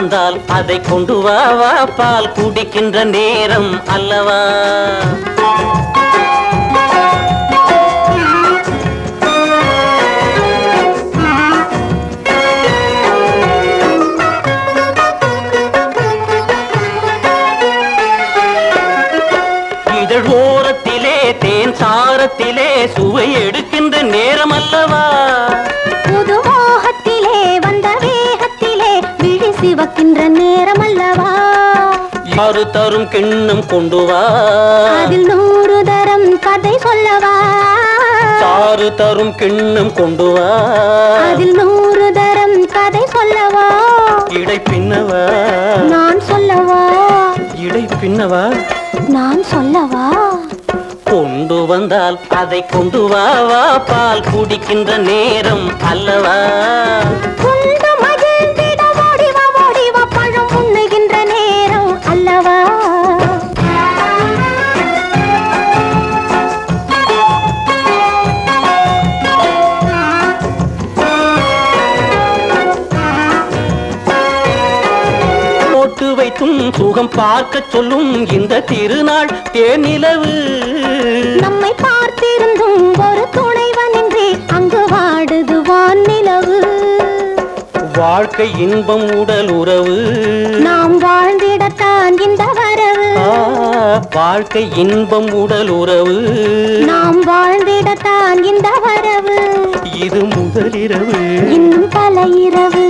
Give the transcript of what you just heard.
வந்தால் அதை கொண்டு வா வா, பால் குடிக்கின்ற நேரம் அல்லவா. இதழ் ஓரத்திலே தேன் சாரத்திலே சுவை எடுக்கின்ற நேரம் அல்லவா. புது மோகத்திலே வந்த வேகத்திலே விழி சிவக்கின்ற நேரம் அல்லவா. யாரு தரும் கிண்ணம் கொண்டு வா, அதில் 100 தரம் கதை சொல்லவா. சாறு தரும் கிண்ணம் கொண்டு வா, அதில் 100 தரம் கதை சொல்லவா. இடை பின்னவா நான் சொல்லவா, இடை பின்னவா நான் சொல்லவா. கொண்டு வந்தால் அதை கொண்டு வா வா, பால் குடிக்கின்ற நேரம் அல்லவா. குண்டு மகிழ்ந்திட ஓடிவா ஓடிவா, பழம் உண்ணுகின்ற நேரம் அல்லவா. போட்டு வைத்தும் சுகம் பார்க்க சொல்லும் இந்த திருநாள் தேனிலவு. நம்மை பார்த்திருந்தும் ஒரு துணைவனின்றி அங்கு வாடுது வானிலவு. வாழ்க்கை இன்பம் உடல் உறவு, நாம் வாழ்ந்திடத்தான் இந்த வரவு. வாழ்க்கை இன்பம் உடல் உறவு, நாம் வாழ்ந்திடத்தான் இந்த வரவு. இது முதலிரவு, இன்னும் பல இரவு.